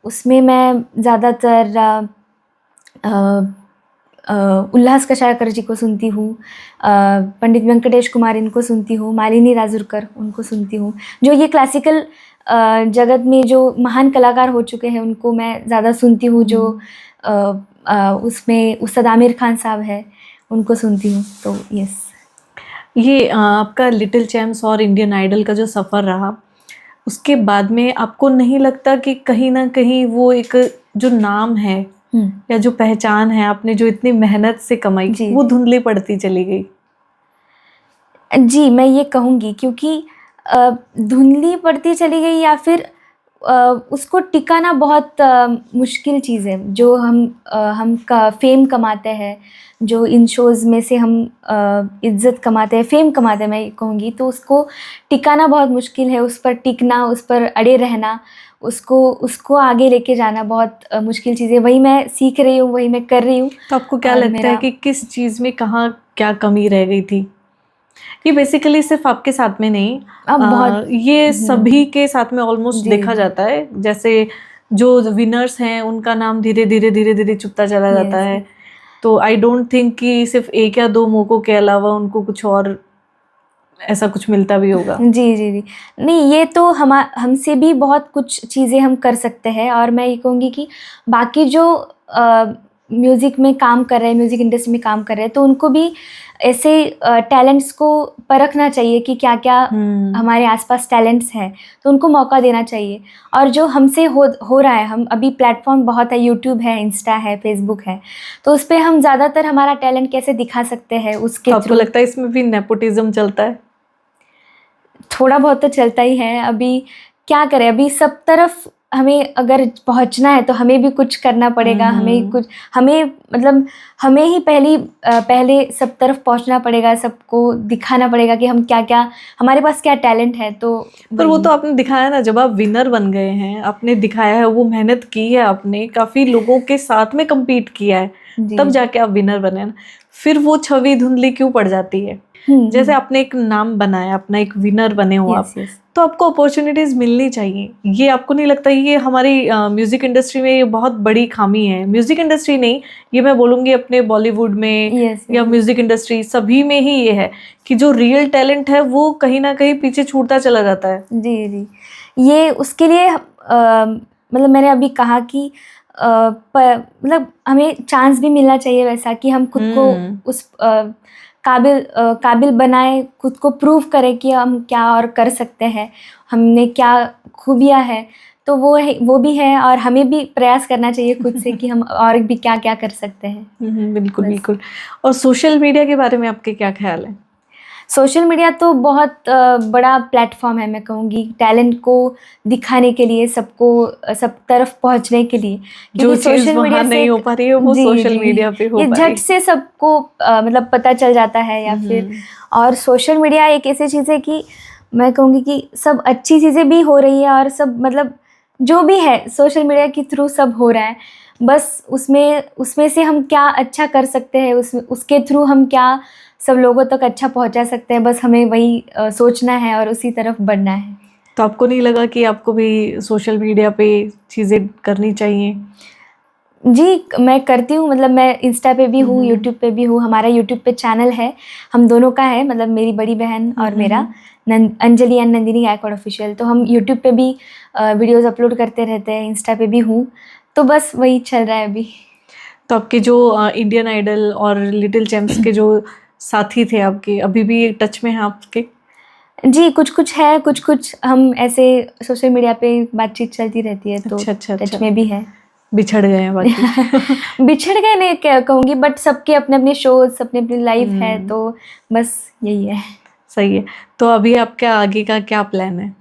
Speaker 1: उसमें मैं ज़्यादातर उल्लास कशाळकर जी को सुनती हूँ, पंडित वेंकटेश कुमार इनको सुनती हूँ, मालिनी राजुरकर उनको सुनती हूँ। जो ये क्लासिकल जगत में जो महान कलाकार हो चुके हैं उनको मैं ज़्यादा सुनती हूँ। जो उसमें उस्ताद आमिर खान साहब है, उनको सुनती हूँ। तो यस।
Speaker 2: ये आपका लिटिल चैम्प्स और इंडियन आइडल का जो सफ़र रहा, उसके बाद में आपको नहीं लगता कि कहीं ना कहीं वो एक जो नाम है या जो पहचान है आपने जो इतनी मेहनत से कमाई, वो धुंधली पड़ती चली गई?
Speaker 1: जी, मैं ये कहूँगी, क्योंकि धुंधली पड़ती चली गई या फिर उसको टिकाना बहुत मुश्किल चीज़ है। जो हम का फेम कमाते हैं, जो इन शोज़ में से हम इज़्ज़त कमाते हैं, फेम कमाते हैं, मैं ये कहूँगी, तो उसको टिकाना बहुत मुश्किल है। उस पर टिकना, उस पर अड़े रहना, उसको आगे लेके जाना बहुत मुश्किल चीज़ है। वही मैं सीख रही हूँ, वही मैं कर रही हूँ।
Speaker 2: तो आपको क्या लगता है कि किस चीज़ में कहाँ क्या कमी रह गई थी? ये बेसिकली सिर्फ आपके साथ में नहीं, ये सभी के साथ में ऑलमोस्ट देखा जाता है। जैसे जो विनर्स हैं उनका नाम धीरे धीरे छुपता चला जाता है। तो आई डोंट थिंक कि सिर्फ एक या दो मौकों के अलावा उनको कुछ और ऐसा कुछ मिलता भी होगा।
Speaker 1: जी। नहीं, ये तो हमसे भी बहुत कुछ चीज़ें हम कर सकते हैं। और मैं ये कहूँगी कि बाकी जो म्यूज़िक में काम कर रहे हैं, म्यूज़िक इंडस्ट्री में काम कर रहे हैं, तो उनको भी ऐसे टैलेंट्स को परखना चाहिए कि क्या-क्या हमारे आसपास टैलेंट्स हैं, तो उनको मौका देना चाहिए। और जो हमसे हो रहा है, हम अभी प्लेटफॉर्म बहुत है, यूट्यूब है, इंस्टा है, फेसबुक है, तो उस पे हम ज़्यादातर हमारा टैलेंट कैसे दिखा सकते हैं उसके
Speaker 2: तो आपको लगता है इसमें भी नेपोटिज्म चलता है?
Speaker 1: थोड़ा बहुत तो चलता ही है। अभी क्या करें, अभी सब तरफ हमें अगर पहुंचना है तो हमें भी कुछ करना पड़ेगा, हमें ही पहले सब तरफ पहुंचना पड़ेगा, सबको दिखाना पड़ेगा कि हम क्या क्या, हमारे पास क्या टैलेंट है। तो
Speaker 2: पर वो तो आपने दिखाया ना, जब आप विनर बन गए हैं, आपने दिखाया है, वो मेहनत की है आपने, काफी लोगों के साथ में compete किया है, तब जाके आप विनर बने ना। फिर वो छवि धुंधली क्यों पड़ जाती है? जैसे आपने एक नाम बनाया अपना, एक विनर बने हो आप, तो आपको अपॉर्चुनिटीज मिलनी चाहिए। ये आपको नहीं लगता ये हमारी म्यूजिक इंडस्ट्री में ये बहुत बड़ी खामी है? म्यूजिक इंडस्ट्री नहीं, ये मैं बोलूँगी अपने बॉलीवुड में या म्यूजिक इंडस्ट्री सभी में ही ये है कि जो रियल टैलेंट है वो कहीं ना कहीं पीछे छूटता चला जाता है।
Speaker 1: जी जी, ये उसके लिए मतलब मैंने अभी कहा कि मतलब हमें चांस भी मिलना चाहिए वैसा, कि हम खुद को उस काबिल बनाए, खुद को प्रूव करें कि हम क्या और कर सकते हैं, हमने क्या खूबियाँ हैं। तो वो भी है, और हमें भी प्रयास करना चाहिए खुद से कि हम और भी क्या क्या कर सकते हैं।
Speaker 2: बिल्कुल बिल्कुल। और सोशल मीडिया के बारे में आपके क्या ख्याल है?
Speaker 1: सोशल मीडिया तो बहुत बड़ा प्लेटफॉर्म है, मैं कहूँगी, टैलेंट को दिखाने के लिए, सबको सब तरफ पहुँचने के लिए।
Speaker 2: जो चीज़ वहाँ नहीं हो पा रही है वो सोशल मीडिया पे हो पा रही है।
Speaker 1: झट से सबको मतलब पता चल जाता है, या फिर और सोशल मीडिया एक ऐसी चीज़ है कि मैं कहूँगी कि सब अच्छी चीज़ें भी हो रही है, और सब मतलब जो भी है सोशल मीडिया के थ्रू सब हो रहा है। बस उसमें से हम क्या अच्छा कर सकते हैं, उसके थ्रू हम क्या सब लोगों तक अच्छा पहुंचा सकते हैं, बस हमें वही सोचना है और उसी तरफ बढ़ना है।
Speaker 2: तो आपको नहीं लगा कि आपको भी सोशल मीडिया पे चीज़ें करनी चाहिए?
Speaker 1: जी, मैं करती हूँ, मतलब मैं इंस्टा पे भी हूँ, यूट्यूब पे भी हूँ। हमारा यूट्यूब पे चैनल है, हम दोनों का है, मतलब मेरी बड़ी बहन और मेरा, अंजलि एंड नंदिनी गायकवाड़ ऑफिशियल। तो हम यूट्यूब पे भी वीडियोज़ अपलोड करते रहते हैं, इंस्टा पे भी हूँ, तो बस वही चल रहा है अभी।
Speaker 2: तो आपके जो इंडियन आइडल और लिटिल चैम्प्स के जो साथी थे आपके, अभी भी टच में हैं आपके?
Speaker 1: जी, कुछ है, कुछ हम ऐसे सोशल मीडिया पे बातचीत चलती रहती है, तो टच में भी है।
Speaker 2: बिछड़ गए हैं बाकी?
Speaker 1: बिछड़ गए नहीं क्या कहूँगी, बट सबके अपने अपने शोज, अपनी अपनी लाइफ है, तो बस यही है।
Speaker 2: सही है। तो अभी आपका आगे का क्या प्लान है,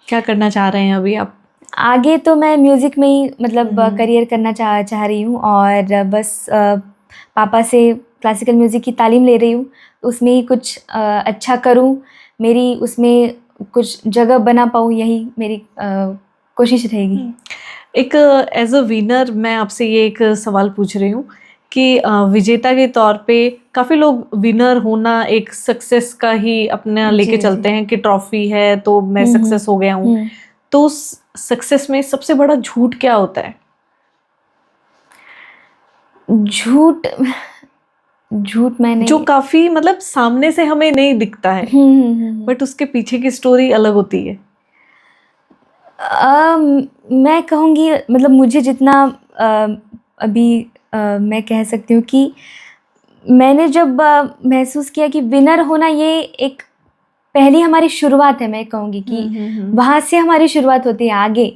Speaker 2: क्या करना चाह रहे हैं अभी आप?
Speaker 1: आगे तो मैं म्यूज़िक में ही मतलब करियर करना चाह रही हूँ, और बस पापा से क्लासिकल म्यूज़िक की तालीम ले रही हूँ, उसमें ही कुछ अच्छा करूँ, मेरी उसमें कुछ जगह बना पाऊँ, यही मेरी कोशिश रहेगी।
Speaker 2: एक एज अ विनर मैं आपसे ये एक सवाल पूछ रही हूँ कि विजेता के तौर पे काफ़ी लोग विनर होना एक सक्सेस का ही अपना लेके चलते हैं कि ट्रॉफी है तो मैं सक्सेस हो गया हूँ। तो उस सक्सेस में सबसे बड़ा झूठ क्या होता है?
Speaker 1: झूठ मैंने
Speaker 2: जो काफ़ी मतलब सामने से हमें नहीं दिखता है, बट उसके पीछे की स्टोरी अलग होती है।
Speaker 1: मैं कहूँगी, मतलब मुझे जितना अभी मैं कह सकती हूँ कि मैंने जब महसूस किया कि विनर होना ये एक पहली हमारी शुरुआत है, मैं कहूँगी कि वहाँ से हमारी शुरुआत होती है आगे,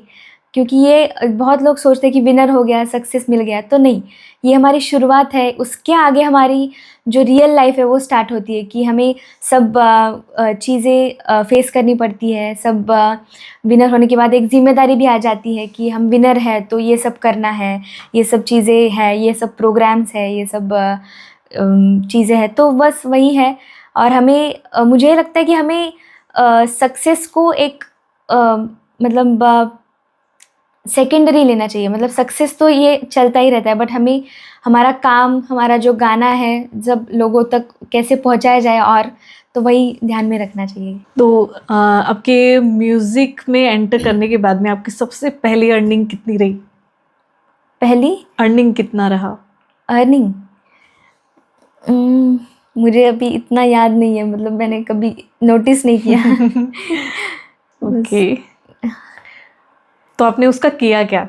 Speaker 1: क्योंकि ये बहुत लोग सोचते हैं कि विनर हो गया, सक्सेस मिल गया, तो नहीं, ये हमारी शुरुआत है। उसके आगे हमारी जो रियल लाइफ है वो स्टार्ट होती है, कि हमें सब चीज़ें फेस करनी पड़ती है। सब विनर होने के बाद एक जिम्मेदारी भी आ जाती है कि हम विनर है तो ये सब करना है, ये सब चीज़ें हैं, ये सब प्रोग्राम्स है, ये सब चीज़ें हैं, तो बस वही है। और हमें मुझे लगता है कि हमें सक्सेस को एक मतलब सेकेंडरी लेना चाहिए। मतलब सक्सेस तो ये चलता ही रहता है, बट हमें हमारा काम, हमारा जो गाना है, जब लोगों तक कैसे पहुंचाया जाए, और तो वही ध्यान में रखना चाहिए।
Speaker 2: तो आपके म्यूजिक में एंटर करने के बाद में आपकी सबसे पहली अर्निंग कितनी रही?
Speaker 1: पहली
Speaker 2: अर्निंग कितना रहा?
Speaker 1: अर्निंग मुझे अभी इतना याद नहीं है, मतलब मैंने कभी नोटिस नहीं किया।
Speaker 2: ओके। तो आपने उसका किया क्या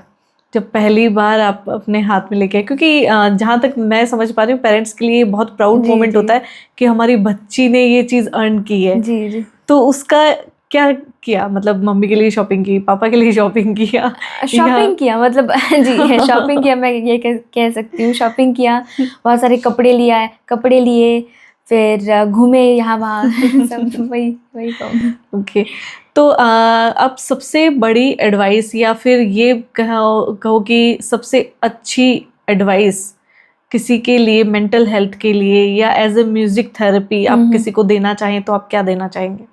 Speaker 2: जब पहली बार आप अपने हाथ में लेके आए? क्योंकि जहाँ तक मैं समझ पा रही हूँ, पेरेंट्स के लिए बहुत प्राउड मोमेंट होता है कि हमारी बच्ची ने ये चीज़ अर्न की है।
Speaker 1: जी।
Speaker 2: तो उसका क्या किया? मतलब मम्मी के लिए शॉपिंग की, पापा के लिए शॉपिंग किया?
Speaker 1: शॉपिंग किया, मतलब जी शॉपिंग किया, मैं ये कह सकती हूँ, शॉपिंग किया, बहुत सारे कपड़े लिए, फिर घूमे यहाँ वहाँ सब वही वही कहूँगी।
Speaker 2: ओके। तो अब सबसे बड़ी एडवाइस या फिर ये कहो कि सबसे अच्छी एडवाइस किसी के लिए मेंटल हेल्थ के लिए या एज ए म्यूजिक थेरेपी आप किसी को देना चाहें तो आप क्या देना चाहेंगे?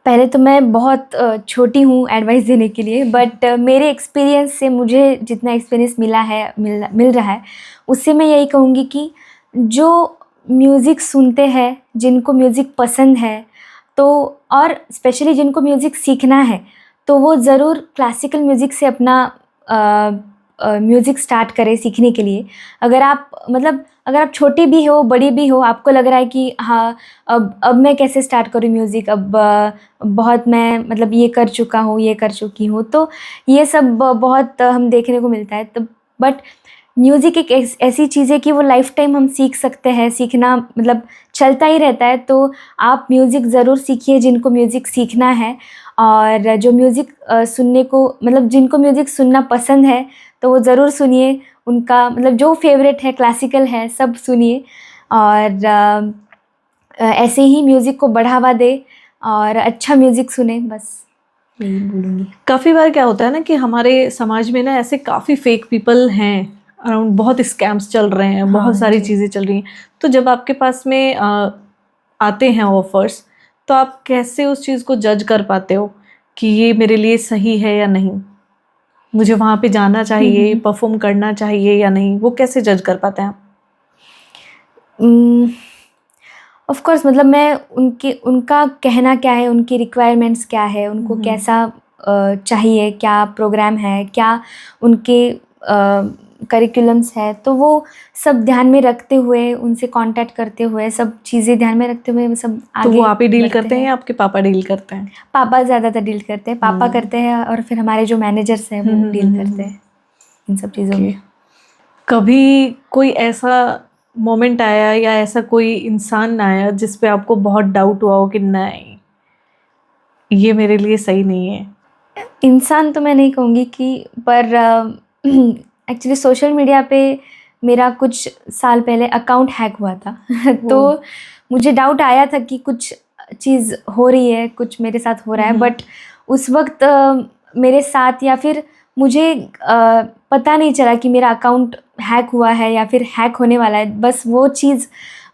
Speaker 1: पहले तो मैं बहुत छोटी हूँ एडवाइस देने के लिए, बट मेरे एक्सपीरियंस से मुझे जितना एक्सपीरियंस मिला है मिल रहा है, उससे मैं यही कहूँगी कि जो म्यूज़िक सुनते हैं, जिनको म्यूज़िक पसंद है, तो और स्पेशली जिनको म्यूज़िक सीखना है, तो वो ज़रूर क्लासिकल म्यूज़िक से अपना म्यूज़िक स्टार्ट करें सीखने के लिए। अगर आप छोटी भी हो, बड़ी भी हो, आपको लग रहा है कि हाँ, अब मैं कैसे स्टार्ट करूँ म्यूज़िक, अब बहुत मैं मतलब ये कर चुका हूँ, ये कर चुकी हूँ, तो ये सब बहुत हम देखने को मिलता है। तो बट म्यूज़िक एक ऐसी चीज़ है कि वो लाइफ टाइम हम सीख सकते हैं, सीखना मतलब चलता ही रहता है। तो आप म्यूज़िक ज़रूर सीखिए जिनको म्यूज़िक सीखना है, और जो म्यूज़िक सुनने को मतलब जिनको म्यूज़िक सुनना पसंद है, तो वो ज़रूर सुनिए। उनका मतलब जो फेवरेट है, क्लासिकल है, सब सुनिए, और ऐसे ही म्यूज़िक को बढ़ावा दे और अच्छा म्यूज़िक सुने, बस यही बोलूँगी।
Speaker 2: काफ़ी बार क्या होता है ना कि हमारे समाज में ना ऐसे काफ़ी फेक पीपल हैं अराउंड, बहुत स्कैम्स चल रहे हैं, बहुत सारी चीज़ें चल रही हैं। तो जब आपके पास में आते हैं ऑफर्स, तो आप कैसे उस चीज़ को जज कर पाते हो कि ये मेरे लिए सही है या नहीं, मुझे वहाँ पे जाना चाहिए, परफॉर्म करना चाहिए या नहीं, वो कैसे जज कर पाते हैं आप?
Speaker 1: ऑफ कोर्स मतलब मैं उनका कहना क्या है, उनकी रिक्वायरमेंट्स क्या है, उनको कैसा चाहिए, क्या प्रोग्राम है, क्या उनके करिकुलम्स है, तो वो सब ध्यान में रखते हुए, उनसे कांटेक्ट करते हुए, सब चीज़ें ध्यान में रखते हुए सब आगे।
Speaker 2: तो वो आप ही डील करते हैं या आपके पापा डील करते हैं?
Speaker 1: पापा ज़्यादातर डील करते हैं, पापा करते हैं, और फिर हमारे जो मैनेजर्स हैं वो डील करते हैं इन सब चीज़ों में।
Speaker 2: कभी कोई ऐसा मोमेंट आया या ऐसा कोई इंसान आया जिस पे आपको बहुत डाउट हुआ हो कि नहीं, ये मेरे लिए सही नहीं है?
Speaker 1: इंसान तो मैं नहीं कहूँगी कि, पर एक्चुअली सोशल मीडिया पे मेरा कुछ साल पहले अकाउंट हैक हुआ था तो मुझे डाउट आया था कि कुछ चीज़ हो रही है, कुछ मेरे साथ हो रहा है, बट उस वक्त मेरे साथ या फिर मुझे पता नहीं चला कि मेरा अकाउंट हैक हुआ है या फिर हैक होने वाला है। बस वो चीज़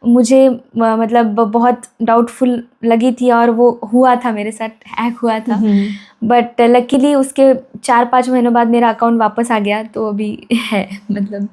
Speaker 1: मुझे मतलब बहुत डाउटफुल लगी थी, और वो हुआ था, मेरे साथ हैक हुआ था। बट लकीली उसके 4-5 महीनों बाद मेरा अकाउंट वापस आ गया, तो अभी है मतलब।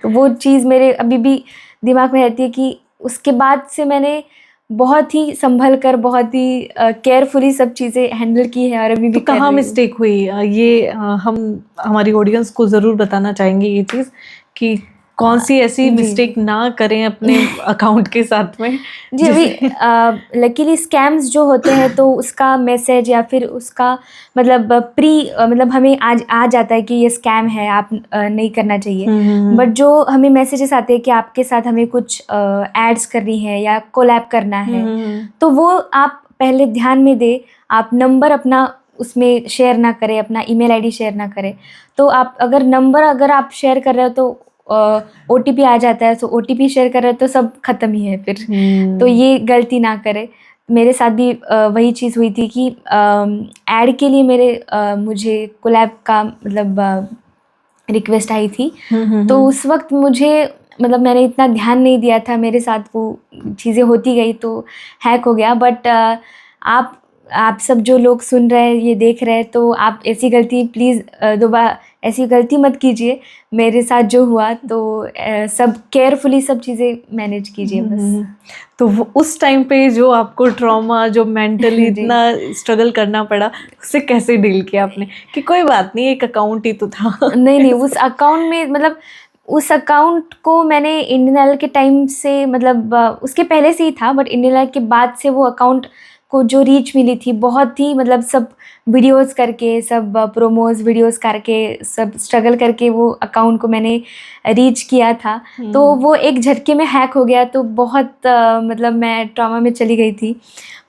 Speaker 1: तो वो चीज़ मेरे अभी भी दिमाग में रहती है कि उसके बाद से मैंने बहुत ही संभल कर, बहुत ही केयरफुली सब चीज़ें हैंडल की है, और अभी भी
Speaker 2: तो कहाँ मिस्टेक हुई, ये हम हमारी ऑडियंस को ज़रूर बताना चाहेंगे ये चीज़ कि कौन सी ऐसी मिस्टेक ना करें अपने अकाउंट के साथ में।
Speaker 1: जी, अभी लकीली स्कैम्स जो होते हैं, तो उसका मैसेज या फिर उसका मतलब मतलब हमें आज आ जाता है कि ये स्कैम है, आप नहीं करना चाहिए। बट जो हमें मैसेजेस आते हैं कि आपके साथ हमें कुछ एड्स करनी है या कोलैब करना है, तो वो आप पहले ध्यान में दे, आप नंबर अपना उसमें शेयर ना करें, अपना ईमेल आईडी शेयर ना करें। तो आप अगर आप शेयर कर रहे हो तो OTP आ जाता है, तो OTP शेयर कर रहे हो तो सब खत्म ही है फिर। तो ये गलती ना करे। मेरे साथ भी वही चीज़ हुई थी कि ऐड के लिए मुझे कोलैब का मतलब रिक्वेस्ट आई थी। तो उस वक्त मुझे मतलब मैंने इतना ध्यान नहीं दिया था, मेरे साथ वो चीज़ें होती गई तो हैक हो गया। बट आप सब जो लोग सुन रहे हैं, ये देख रहे हैं, तो आप ऐसी गलती प्लीज़ दोबारा ऐसी गलती मत कीजिए। मेरे साथ जो हुआ, तो सब केयरफुली सब चीज़ें मैनेज कीजिए बस।
Speaker 2: तो वो उस टाइम पे जो आपको ट्रॉमा, जो मेंटली इतना स्ट्रगल करना पड़ा, उससे कैसे डील किया आपने कि कोई बात नहीं, एक अकाउंट ही तो था?
Speaker 1: नहीं, उस अकाउंट में मतलब उस अकाउंट को मैंने इंडियन आइडल के टाइम से मतलब उसके पहले से ही था, बट इंडियन आइडल के बाद से वो अकाउंट को जो रीच मिली थी, बहुत ही मतलब सब वीडियोस करके, सब प्रोमोज वीडियोस करके, सब स्ट्रगल करके वो अकाउंट को मैंने रीच किया था। तो वो एक झटके में हैक हो गया, तो बहुत मतलब मैं ट्रॉमा में चली गई थी।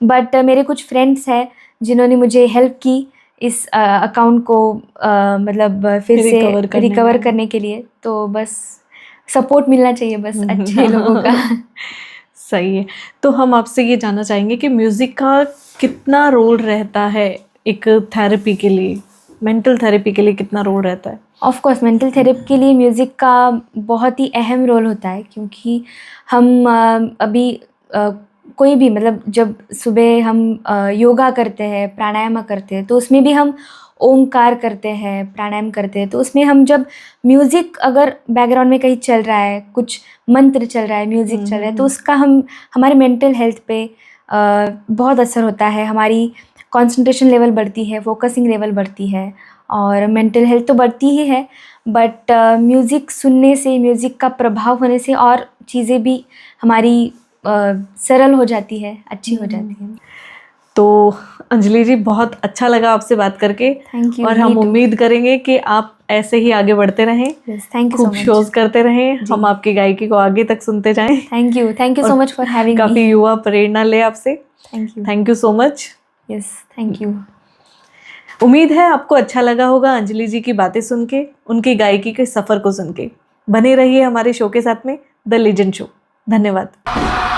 Speaker 1: बट मेरे कुछ फ्रेंड्स हैं जिन्होंने मुझे हेल्प की इस अकाउंट को मतलब फिर से रिकवर करने के लिए। तो बस सपोर्ट मिलना चाहिए बस अच्छे लोगों का।
Speaker 2: सही है। तो हम आपसे ये जानना चाहेंगे कि म्यूजिक का कितना रोल रहता है एक थेरेपी के लिए, मेंटल थेरेपी के लिए कितना रोल रहता है?
Speaker 1: ऑफ कोर्स मेंटल थेरेपी के लिए म्यूज़िक का बहुत ही अहम रोल होता है, क्योंकि हम अभी कोई भी मतलब जब सुबह हम योगा करते हैं, प्राणायाम करते हैं, तो उसमें भी हम ओमकार करते हैं, प्राणायाम करते हैं, तो उसमें हम जब म्यूज़िक अगर बैकग्राउंड में कहीं चल रहा है, कुछ मंत्र चल रहा है, म्यूज़िक चल रहा है, तो उसका हमारे मेंटल हेल्थ पे बहुत असर होता है। हमारी कंसंट्रेशन लेवल बढ़ती है, फोकसिंग लेवल बढ़ती है और मेंटल हेल्थ तो बढ़ती ही है, बट म्यूज़िक सुनने से, म्यूज़िक का प्रभाव होने से और चीज़ें भी हमारी सरल हो जाती है, अच्छी हो जाती है।
Speaker 2: तो अंजलि जी, बहुत अच्छा लगा आपसे बात करके।
Speaker 1: Thank you.
Speaker 2: और हम उम्मीद करेंगे कि आप ऐसे ही आगे बढ़ते रहें,
Speaker 1: थैंक यू,
Speaker 2: खूब शोज करते रहें, हम आपकी गायकी को आगे तक सुनते जाएं।
Speaker 1: Thank you so much for having me.
Speaker 2: काफ़ी युवा प्रेरणा ले आपसे।
Speaker 1: Thank you
Speaker 2: so much.
Speaker 1: Yes, thank you.
Speaker 2: उम्मीद है आपको अच्छा लगा होगा अंजलि जी की बातें सुन के, उनकी गायकी के सफ़र को सुन के। बने रहिए हमारे शो के साथ में, द लेजेंड शो। धन्यवाद।